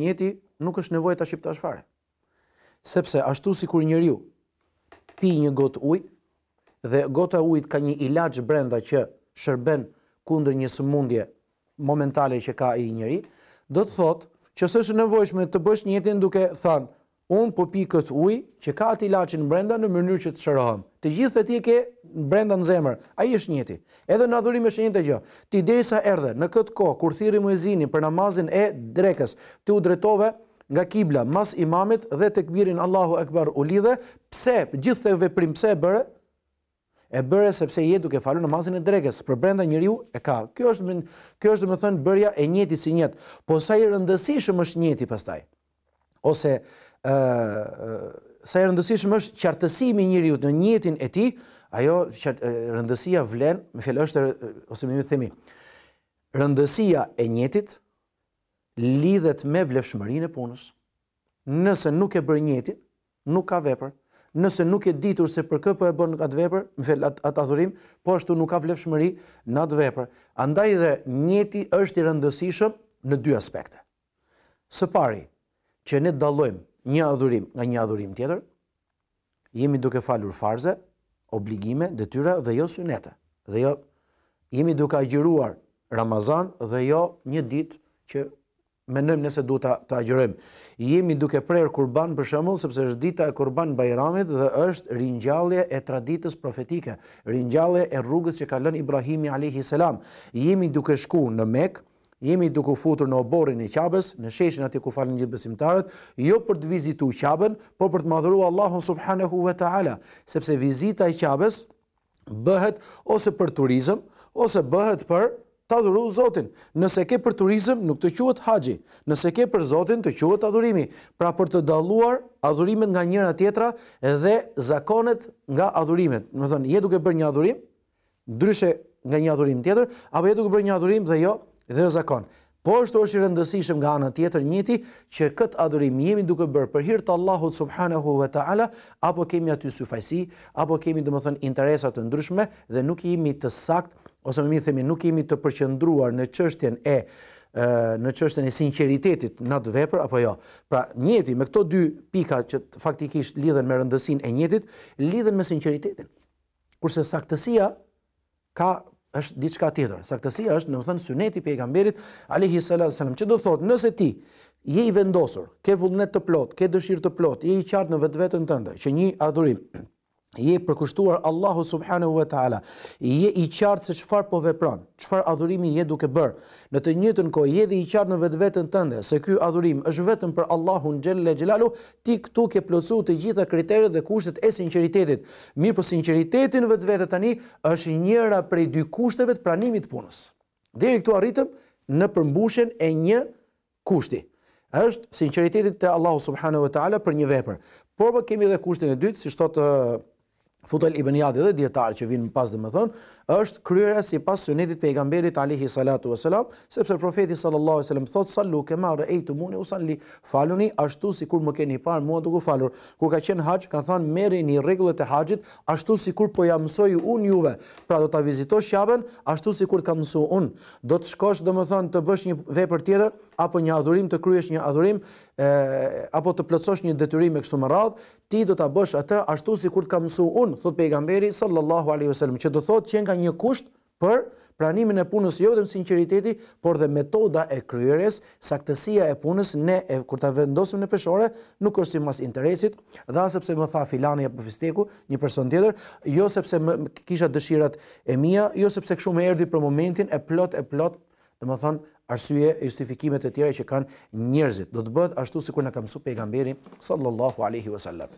njëti nuk është nevojë ta shqiptash fare. Sepse ashtu sikur njeriu pi një gotë ujë dhe gota e ujit ka një ilaç brenda që shërben kundër një sëmundje momentale që ka ai njeri, do të thotë që s'është nevojshme të bësh njëtin duke thënë unë po pi këtë ujë që ka atë ilaçin brenda në mënyrë që të shërohem. Të gjithë ti ke brenda në zemër, ai është njëti. Edhe në adhurim është njëjtë gjë. Ti derisa erdhe në këtë kohë kur thirrri muezini për namazin e drekës, ti u drejtove nga kibla mas imamit dhe tekbirin Allahu Akbar u lidhe, pse gjithë këtë veprim pse e bëre? E bëre sepse je duke falur namazin e drekës, për brenda njeriu e ka. Kjo është domethënë bërja e njëjtit si njët. Po sa i rëndësishëm është njëjti pastaj. Ose sa i rëndësishëm është qartësimi i njeriu në njëjtin e tij, ajo rëndësia vlen, me fjalë është ose më themi, rëndësia e njëjtit lidhet me vlefshmërinë e punës. Nëse nuk e bën njëjtin, nuk ka vepër. Nëse nuk e ditur se për kë po e bën atë vepër, me fjalë atë adhurim, po ashtu nuk ka vlefshmëri në atë vepër. Andaj dhe njëjti është i rëndësishëm në dy aspekte. Së pari, që ne dallojmë një adhurim nga një adhurim tjetër, jemi duke falur farze, obligime, detyra dhe jo sunete. Dhe jo jemi duke agjëruar Ramazan dhe jo një ditë që mendojmë nëse duhet ta agjërojmë. Jemi duke prerë kurban për shembull sepse është dita e Kurban Bayramit dhe është ringjallje e traditës profetike, ringjallje e rrugës që ka lënë Ibrahimi alayhi salam. Jemi duke shkuar në Mekë, jemi duke futur në oborrin e Qabes, në sheshin aty ku falin gjithë besimtarët, jo për të vizituar Qaben, por për të madhëruar Allahun subhanahu wa taala, sepse vizita e Qabes bëhet ose për turizëm, ose bëhet për të adhuru Zotin. Nëse ke për turizëm, nuk të quhet haxhi. Nëse ke për Zotin, të quhet adhurimi. Pra për të dalluar adhurimet nga njëra tjetra dhe zakonet nga adhurimet. Do të thonë, je duke bërë një adhurim, ndryshe nga një adhurim tjetër, apo je duke bërë një adhurim dhe jo zakon. Po ashtu është i rëndësishëm nga ana tjetër njëti që këtë adhurim jemi duke bërë për hir të Allahut subhanahu wa taala, apo kemi aty syfajsi, apo kemi domethënë interesa të ndryshme dhe nuk jemi të saktë ose më mirë themi nuk jemi të përqendruar në çështjen e sinqeritetit në atë vepër apo jo. Pra njëti me këto dy pika që faktikisht lidhen me rëndësinë e njëtit, lidhen me sinqeritetin. Kurse saktësia është diçka tjetër. Saktësia është, domethënë, suneti i pejgamberit alayhi salatu wasallam, që do thotë, nëse ti je i vendosur, ke vullnet të plot, ke dëshirë të plot, je i qartë në vetveten tënde, që një adhurim je përkushtuar Allahu subhanahu wa taala, je i qartë se çfarë po vepron, çfarë adhurimi je duke bërë. Në të njëjtën kohë je i qartë në vetveten tënde se ky adhurim është vetëm për Allahun xhelle xhelalu, ti këtu ke plotësuar të gjitha kriteret dhe kushtet e sinqeritetit. Mirë, po sinqeriteti në vetvete tani është njëra prej dy kushteve të pranimit të punës. Deri këtu arritëm në përmbushjen e një kushti. Është sinqeriteti te Allahu subhanahu wa taala për një vepër. Por kemi edhe kushtin e dytë, siç thotë Fudel ibn Iyadi dhe dietarë që vinë më pas domethënë, është kryerja sipas sunetit pejgamberit alayhi salatu wasalam, sepse profeti sallallahu alaihi wasallam thotë sallu kema ra'aytumuni usalli, faluni ashtu sikur më keni parë mua duke falur. Kur ka qenë haxh, ka thënë merrini rregullat e haxhit ashtu sikur po ja mësoj unë juve. Pra do ta vizitosh Qaben ashtu sikur të kam mësuar unë. Do të shkosh domethënë të bësh një vepër tjetër apo një adhurim, të kryesh një adhurim apo të plotësosh një detyrim me kështu me radhë, ti do ta bësh atë ashtu sikur të kam mësuar unë, thot pejgamberi sallallahu alaihi wasallam, që do thotë që nga një kusht për pranimin e punës jo vetëm sinqeriteti, por dhe metoda e kryerjes, saktësia e punës. Ne kur ta vendosim në peshore, nuk është sipas interesit, dha sepse më tha filani apo fisteku, një person tjetër, jo sepse kisha dëshirat e mia, jo sepse kështu më erdhi për momentin e plot, domethënë arsye e justifikimet e tjera që kanë njerëzit. Do të bëhet ashtu sikur na ka mësuar pejgamberi sallallahu alaihi wasallam.